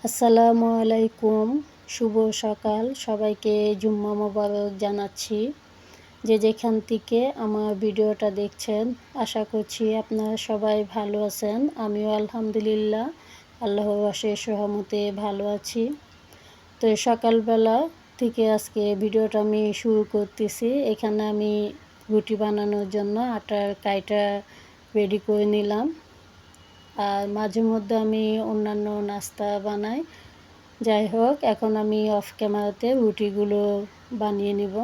আসসালামু আলাইকুম। শুভ সকাল। সবাইকে জুম্মা মোবারক জানাচ্ছি। যে যেখান থেকে আমার ভিডিওটা দেখছেন, আশা করছি আপনারা সবাই ভালো আছেন। আমিও আলহামদুলিল্লাহ আল্লাহর অশেষ রহমতে ভালো আছি। তো সকালবেলা থেকে আজকে ভিডিওটা আমি শুরু করতেছি। এখানে আমি রুটি বানানোর জন্য আটার কাইটা রেডি করে নিলাম। আর মাঝে মধ্যে আমি অন্যান্য নাস্তা বানাই। যাই হোক, এখন আমি অফ ক্যামেরাতে রুটিগুলো বানিয়ে নিব।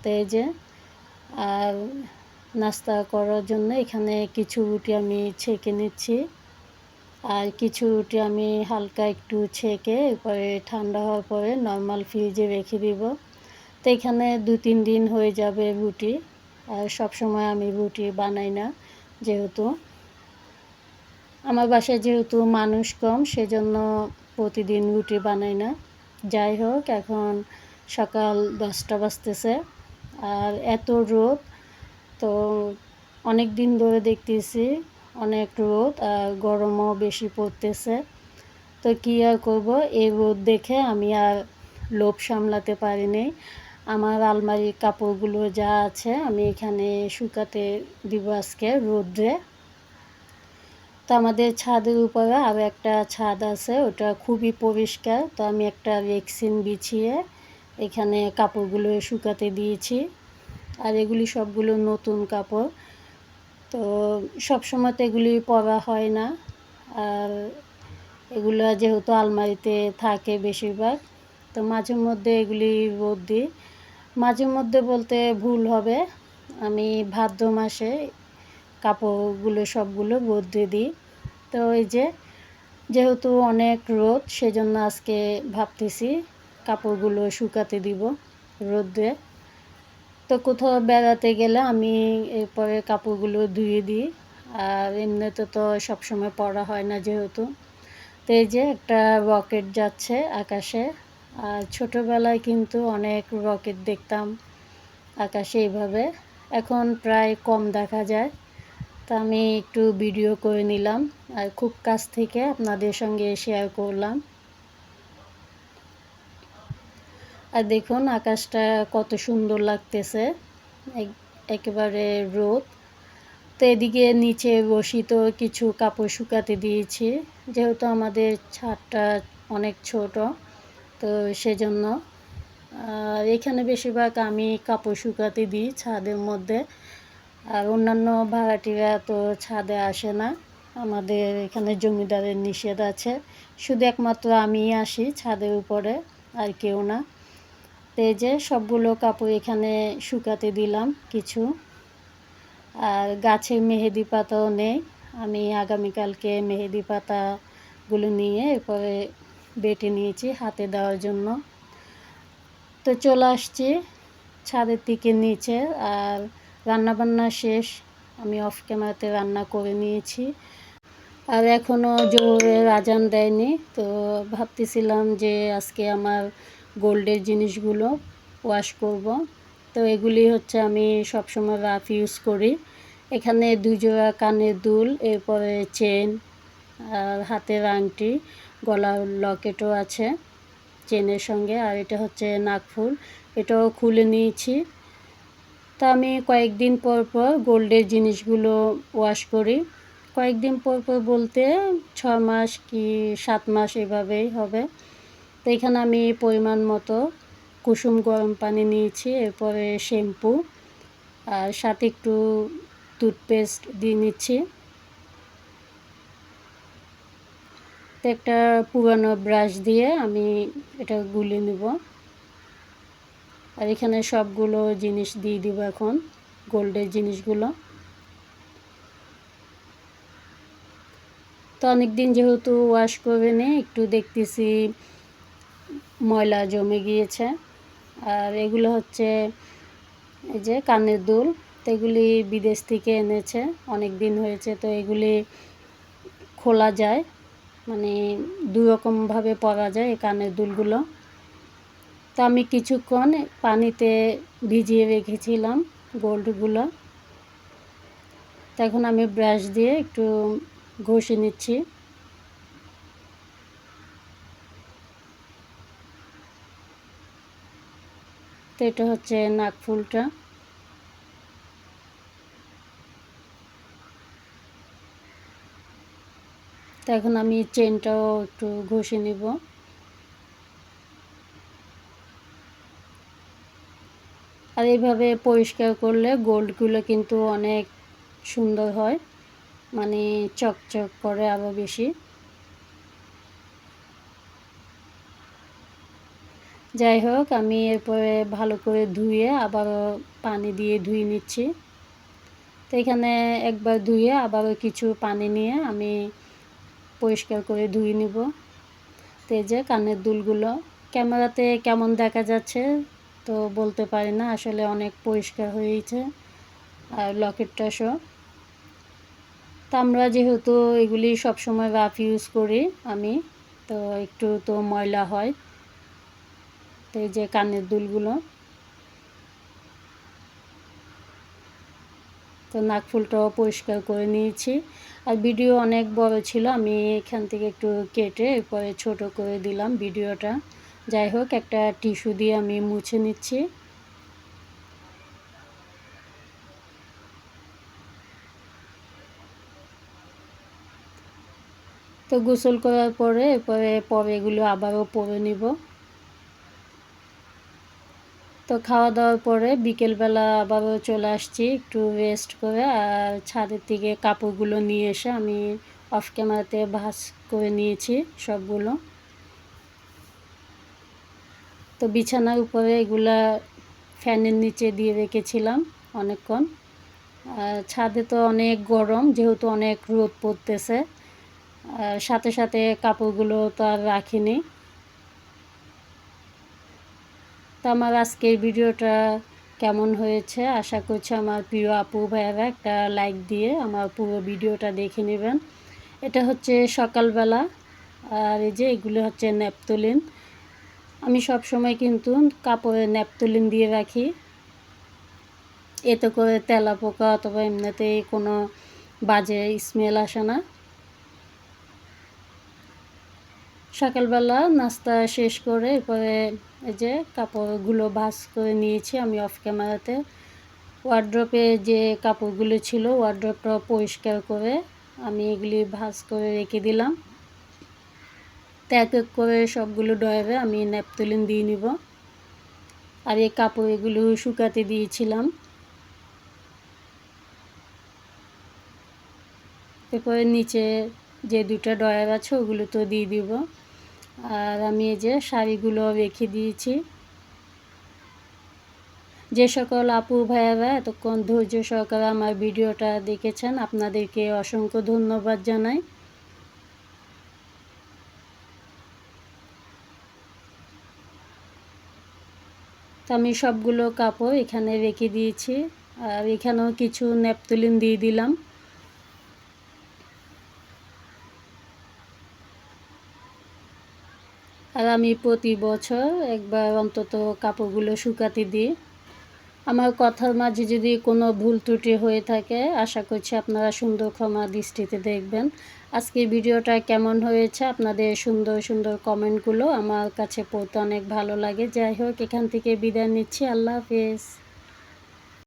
তো এই যে, আর নাস্তা করার জন্য এখানে কিছু রুটি আমি ছেঁকে নিচ্ছি, আর কিছু রুটি আমি হালকা একটু ছেঁকে এরপরে ঠান্ডা হওয়ার পরে নর্মাল ফ্রিজে রেখে দিব। তো এখানে 2-3 দিন হয়ে যাবে রুটি। আর সবসময় আমি রুটি বানাই না, যেহেতু আমার বাসায় যেহেতু মানুষ কম, সেজন্য প্রতিদিন রুটি বানাই না। যাই হোক, এখন সকাল 10টা বাজতেছে আর এত রোদ। তো অনেক দিন ধরে দেখতেছি অনেক রোদ আর গরমও বেশি পড়তেছে। তো কী আর করবো, এই রোদ দেখে আমি আর লোভ সামলাতে পারিনি। আমার আলমারির কাপড়গুলো যা আছে আমি এখানে শুকাতে দিব আজকে রোদ্রে। তো আমাদের ছাদের উপরে আরও একটা ছাদ আছে, ওটা খুবই পরিষ্কার। তো আমি একটা রেক্সিন বিছিয়ে এখানে কাপড়গুলো শুকাতে দিয়েছি। আর এগুলি সবগুলো নতুন কাপড়, তো সবসময় তো এগুলি পরা হয় না। আর এগুলো যেহেতু আলমারিতে থাকে বেশিরভাগ, তো মাঝে মধ্যে এগুলি রোদ দিই। মাঝে মধ্যে বলতে ভুল হবে, আমি ভাদ্র মাসে কাপড়গুলো সবগুলো রোদে দিই। তো এই যে, যেহেতু অনেক রোদ, সেজন্য আজকে ভাবতেছি কাপড়গুলো শুকাতে দিব রোদে। তো কোথাও বেড়াতে গেলে আমি এরপরে কাপড়গুলো ধুয়ে দিই। আর এমনিতে তো সবসময় পরা হয় না যেহেতু। তো এই যে, একটা রকেট যাচ্ছে আকাশে। আর ছোটোবেলায় কিন্তু অনেক রকেট দেখতাম আকাশে এইভাবে, এখন প্রায় কম দেখা যায়। তা আমি একটু ভিডিও করে নিলাম আর খুব কাছ থেকে আপনাদের সঙ্গে শেয়ার করলাম। আর দেখুন আকাশটা কত সুন্দর লাগতেছে, একেবারে রোদ। তো এদিকে নিচে বসিত কিছু কাপড় শুকাতে দিয়েছি, যেহেতু আমাদের ছাদটা অনেক ছোট, তো সেজন্য আর এখানে বেশিরভাগ আমি কাপড় শুকাতে দিই ছাদের মধ্যে। আর অন্যান্য ভাড়াটিরা তো ছাদে আসে না, আমাদের এখানে জমিদারের নিষেধ আছে। শুধু একমাত্র আমিই আসি ছাদের উপরে, আর কেউ না। তো এই যে, সবগুলো কাপড় এখানে শুকাতে দিলাম কিছু। আর গাছে মেহেদি পাতাও নেই, আমি আগামীকালকে মেহেদি পাতাগুলো নিয়ে এরপরে বেটে নিয়েছি হাতে দেওয়ার জন্য। তো চলে আসছি ছাদের থেকে নিচে, আর রান্নাবান্না শেষ। আমি অফ ক্যামেরাতে রান্না করে নিয়েছি। আর এখনও জোহরের আজান দেয়নি, তো ভাবতেছিলাম যে আজকে আমার গোল্ডের জিনিসগুলো ওয়াশ করব। তো এগুলি হচ্ছে আমি সবসময় রাফ ইউজ করি। এখানে 2 জোড়া কানের দুল, এরপরে চেন, আর হাতের আংটি, গলার লকেটও আছে চেনের সঙ্গে। আর এটা হচ্ছে নাকফুল, এটাও খুলে নিয়েছি। তা আমি কয়েকদিন পর পর গোল্ডের জিনিসগুলো ওয়াশ করি। কয়েকদিন পর পর বলতে 6 মাস কি 7 মাস এভাবেই হবে। তো এখানে আমি পরিমাণ মতো কুসুম গরম পানি নিয়েছি, এরপরে শ্যাম্পু আর সাথে একটু টুথপেস্ট দিয়ে নিচ্ছি। তো একটা পুরানো ব্রাশ দিয়ে আমি এটা গুলিয়ে নেব। আর এখানে সবগুলো জিনিস দিয়ে দিব এখন, গোল্ডের জিনিসগুলো। তো অনেক দিন যেহেতু ওয়াশ করে নিই, একটু দেখতেছি ময়লা জমে গিয়েছে। আর এগুলো হচ্ছে এই যে কানের দুল, তো এগুলি বিদেশ থেকে এনেছে, অনেক দিন হয়েছে। তো এগুলি খোলা যায়, মানে 2 রকমভাবে পরা যায় এই কানের দুলগুলো। তো আমি কিছুক্ষণ পানিতে ভিজিয়ে রেখেছিলাম গোল্ডগুলো। তো এখন আমি ব্রাশ দিয়ে একটু ঘষে নিচ্ছি। তো এটা হচ্ছে নাকফুলটা। তো এখন আমি চেনটাও একটু ঘষে নিব। আর এইভাবে পরিষ্কার করলে গোল্ডগুলো কিন্তু অনেক সুন্দর হয়, মানে চকচক করে আরও বেশি। যাই হোক, আমি এরপরে ভালো করে ধুয়ে আবারও পানি দিয়ে ধুয়ে নিচ্ছি। তো এখানে একবার ধুয়ে আবারও কিছু পানি নিয়ে আমি পরিষ্কার করে ধুয়ে নিব। তো এই যে কানের দুলগুলো ক্যামেরাতে কেমন দেখা যাচ্ছে তো বলতে পারি না, আসলে অনেক পরিষ্কার হয়েছে। আর লকেটটা সহ। তো আমরা যেহেতু এগুলি সবসময় রাফ ইউজ করি আমি, তো একটু তো ময়লা হয়। তো এই যে কানের দুলগুলো, তো নাকফুলটাও পরিষ্কার করে নিয়েছি। আর ভিডিও অনেক বড় ছিল, আমি এখান থেকে একটু কেটে এরপরে ছোট করে দিলাম ভিডিওটা। যাই হোক, একটা টিস্যু দিয়ে আমি মুছে নিচ্ছি। তো গোসল করার পরে এরপরে এগুলো আবারও পরে নিব। তো খাওয়া দাওয়ার পরে বিকেলবেলা আবারও চলে আসছি একটু রেস্ট করে। আর ছাদের থেকে কাপড়গুলো নিয়ে এসে আমি অফ ক্যামেরাতে ভাঁজ করে নিয়েছি সবগুলো। তো বিছানার উপরে এগুলা ফ্যানের নিচে দিয়ে রেখেছিলাম অনেকক্ষণ। ছাদে তো অনেক গরম, যেহেতু অনেক রোদ পড়তেছে, সাথে সাথে কাপড়গুলো তো আর রাখিনি। তো আমার আজকের ভিডিওটা কেমন হয়েছে আশা করছি আমার প্রিয় আপু ভাইয়ারা একটা লাইক দিয়ে আমার পুরো ভিডিওটা দেখে নেবেন। এটা হচ্ছে সকালবেলা। আর এই যে এগুলো হচ্ছে ন্যাপথলিন। আমি সব সময় কিন্তু কাপড়ে ন্যাপথলিন দিয়ে রাখি, এতে করে তেলাপোকা অথবা এমনিতেই কোনো বাজে স্মেল আসে না। সকালবেলা নাস্তা শেষ করে এরপরে এই যে কাপড়গুলো ভাঁজ করে নিয়েছি আমি অফ ক্যামেরাতে। ওয়ার্ড্রপে যে কাপড়গুলো ছিল ওয়ার্ড্রপটা পরিষ্কার করে আমি এগুলি ভাঁজ করে রেখে দিলাম। তো এক এক করে সবগুলো ড্রয়ারে আমি ন্যাপথলিন দিয়ে নিব। আর এই কাপড় এগুলো শুকাতে দিয়েছিলাম। এরপরে নিচে যে দুটো ড্রয়ার আছে ওগুলো তো দিয়ে দিব। আর আমি এই যে শাড়িগুলো রেখে দিয়েছি। যে সকল আপু ভাইয়ারা এতক্ষণ ধৈর্য সহকারে আমার ভিডিওটা দেখেছেন আপনাদেরকে অসংখ্য ধন্যবাদ জানাই। তো আমি সবগুলো কাপড় এখানে রেখে দিয়েছি। আর এখানেও কিছু ন্যাপথলিন দিয়ে দিলাম। আর আমি প্রতি বছর একবার অন্তত কাপড়গুলো শুকাতে দিই। আমার কথার মাঝে যদি কোনো ভুল ত্রুটি হয়ে থাকে আশা করছি আপনারা সুন্দর ক্ষমা দৃষ্টিতে দেখবেন। আজকের ভিডিওটা কেমন হয়েছে আপনাদের সুন্দর সুন্দর কমেন্টগুলো আমার কাছে পড়তে অনেক ভালো লাগে। যাই হোক, এখান থেকে বিদায় নিচ্ছি। আল্লাহ হাফেজ।